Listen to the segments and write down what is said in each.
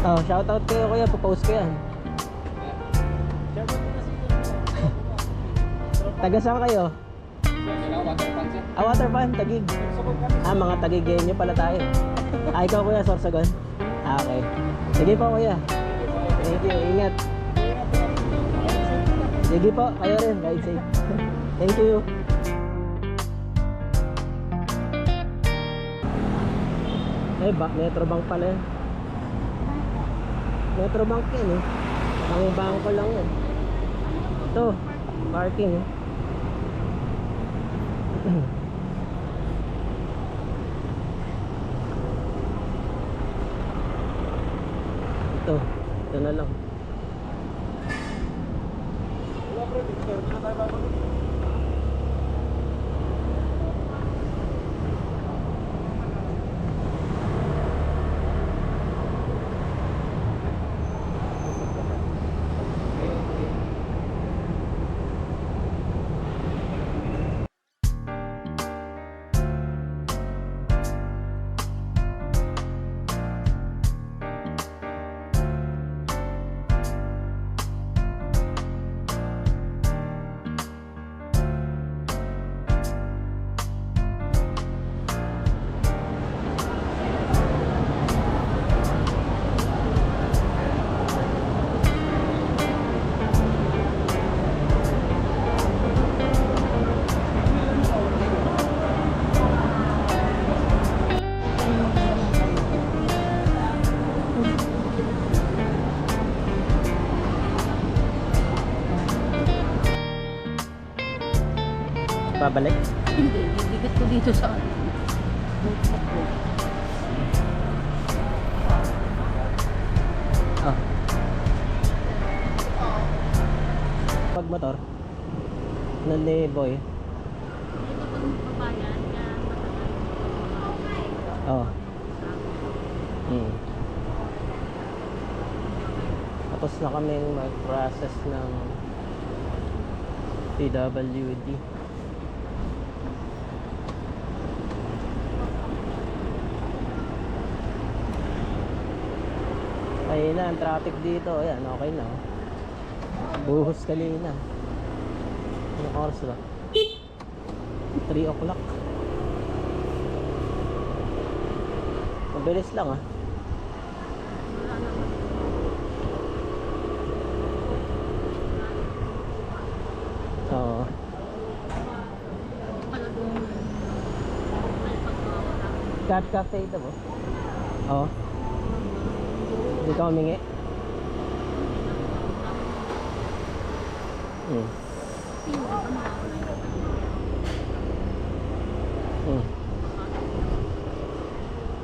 Oh, shoutout kayo kuya, popost ko yan. Taga saan kayo? Water fan, Tagig. Mga Tagigenyo pala tayo. Ikaw kuya, Sorsogon? Okay. Sige po kuya. Thank you, ingat. Sige po, kayo rin, ride safe. Thank you. Metrobank pala yan. Metrobank yan eh. Ang bangko lang yan. Ito, parking eh. Ito na lang. Babalik? Hindi, didikit ko dito sa ano. Ah. Pag motor boy. Dito pag babayan, kaya matagal. Oh. Tapos na kaming mag-process ng PWD. Ayun na ang traffic dito. Ayan, okay na. Buhos kanina. Anong oras ba? 3 o'clock. Mabilis lang ah. Oo. Cat cafe ito mo? Oo. Hindi ka humingi?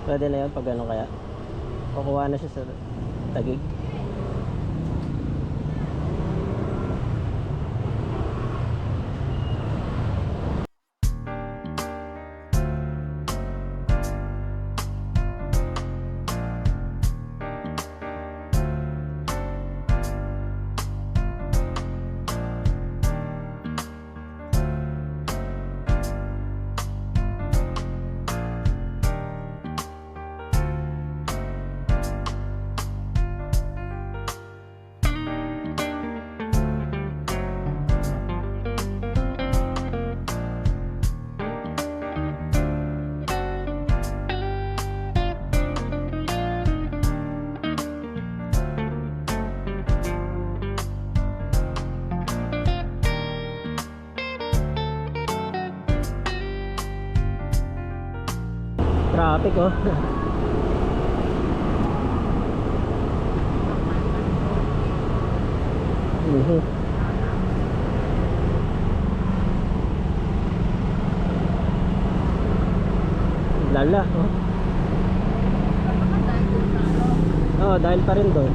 Pwede na yun pag gano'n kaya? Kukuha na siya sa Tagig. Traffic oh. Lala oh. Oh, dahil pa rin doon.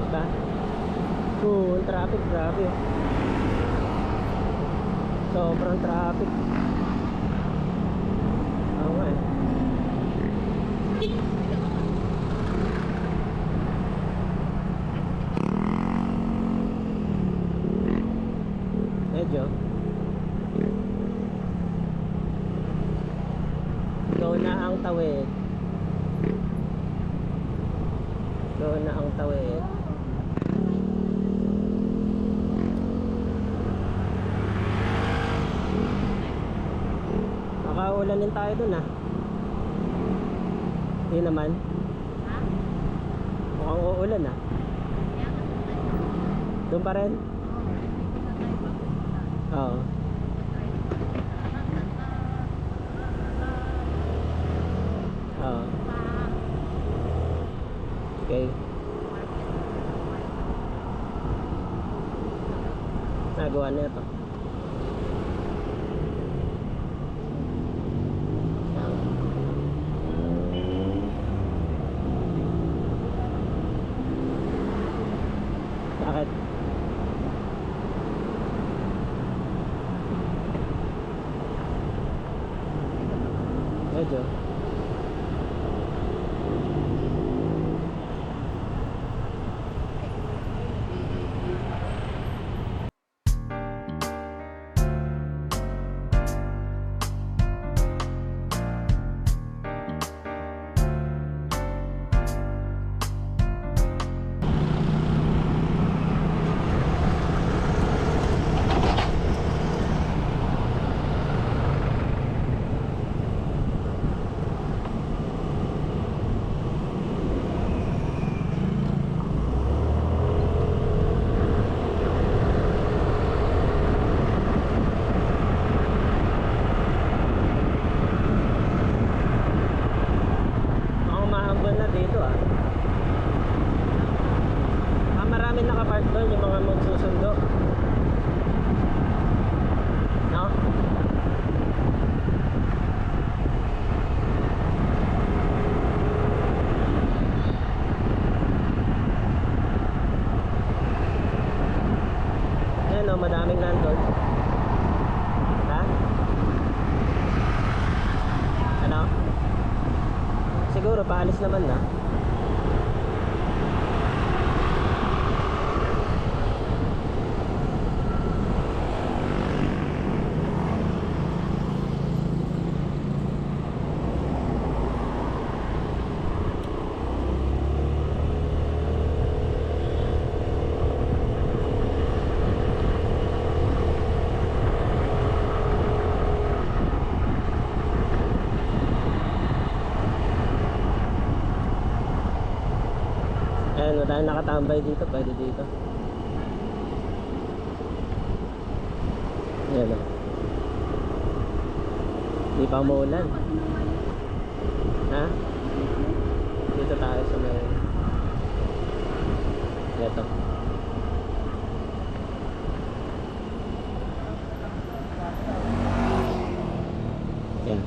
traffic ba? Ang traffic, grabe. Sobrang traffic. Oo nga eh. Medyo. Go na ang tawid. Go na ang tawid. Makaulanin tayo dun ah. Hindi naman. Ha? Mukhang uulan ah. Kaya nga tayo. Doon pa rin? Hindi na tayo papunta. Oo. Oo. Okay. Nagawa na ito. Bakit? Medyo. Ako mahambal na dito ah. Marami nakapark doon yung mga magsusundo. No? Ayan o, madaming landlord. Ha? Ano? Siguro paalis naman na. Ayan, dahil nakatambay dito, pwede dito. Ayan o. Di pa umuulan. Ha? Dito tayo sa may... Ito. Ayan.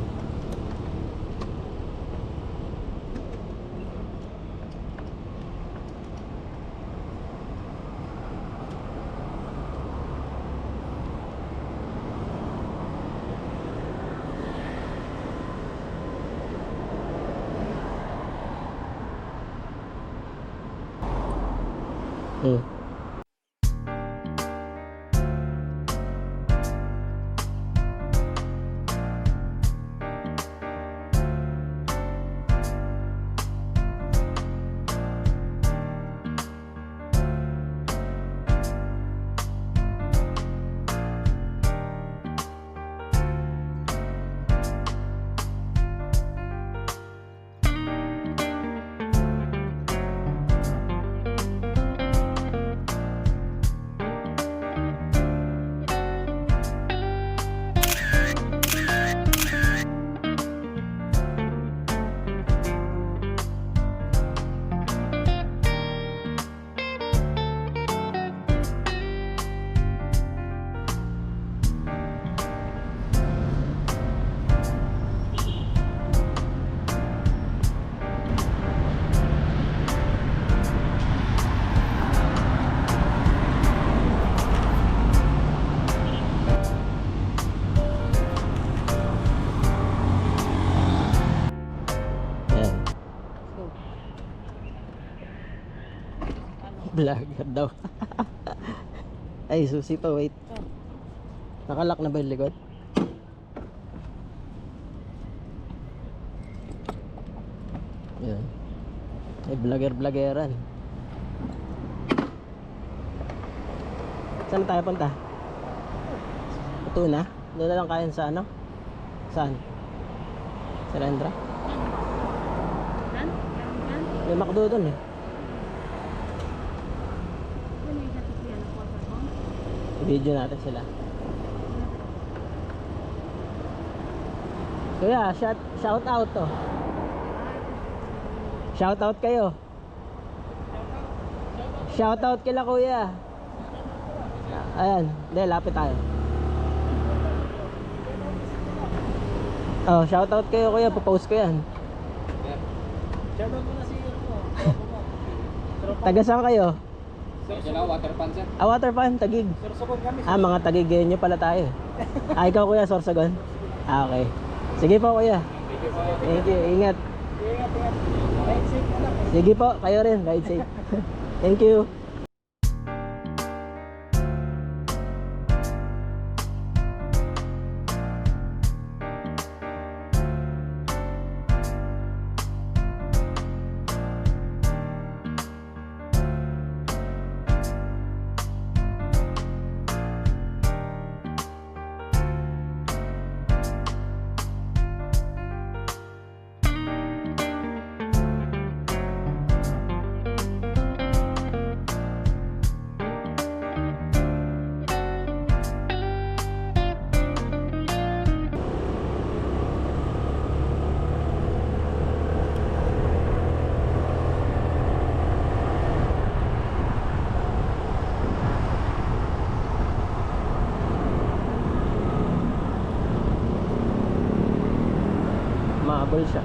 Vlogger daw. Ay, susi pa, wait. Nakalak na ba yung likod? Yan. Ay, vlogger-vloggeran. Saan tayo punta? Ito na? Doon na lang kain sa ano? Saan? Sa Rendra? Yan? Yan? May McDo doon eh. Yan yung hatid yan ang water pump. Video natin sila. Kuya, shout out to. Shout out kayo. Shout out kila kuya. Ayan, hindi, lapit tayo. Oh, shout out kayo kuya, popost ko yan. Shoutout mo na si Taga saan kayo? Sir, water pan sir. Ah, water fan, Tagig. Sir, sukod kami. Ah, mga Tagigenyo pala tayo. Ah, ikaw kuya, Sorsogon? Ah, okay. Sige po kuya. Thank you, ingat. Ingat. Ride safe na lang. Sige po, kayo rin, ride safe. Thank you. Mahabol siya.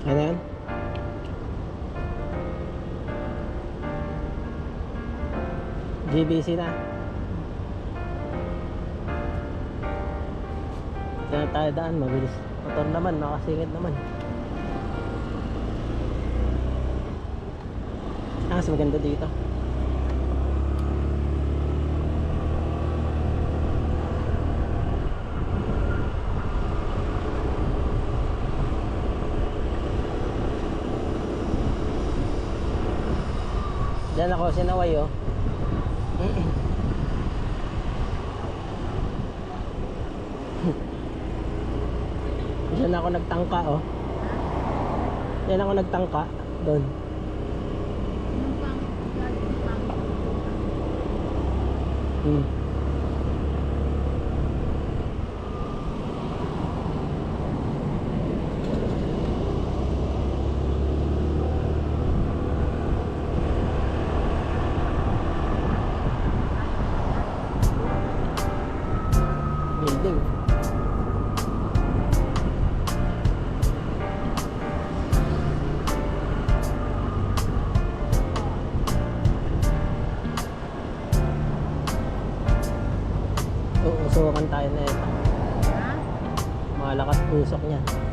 Ano yan? GBC na. Diyan na tayo daan, mabilis. Motor naman, makasingit naman. Mas maganda dito. Diyan ako sinaway oh. Diyan ako nagtangka oh. Diyan ako nagtangka doon. Yung pang, yung pang. building. Uusukan tayo na ito. Ha? Malakas usok niya.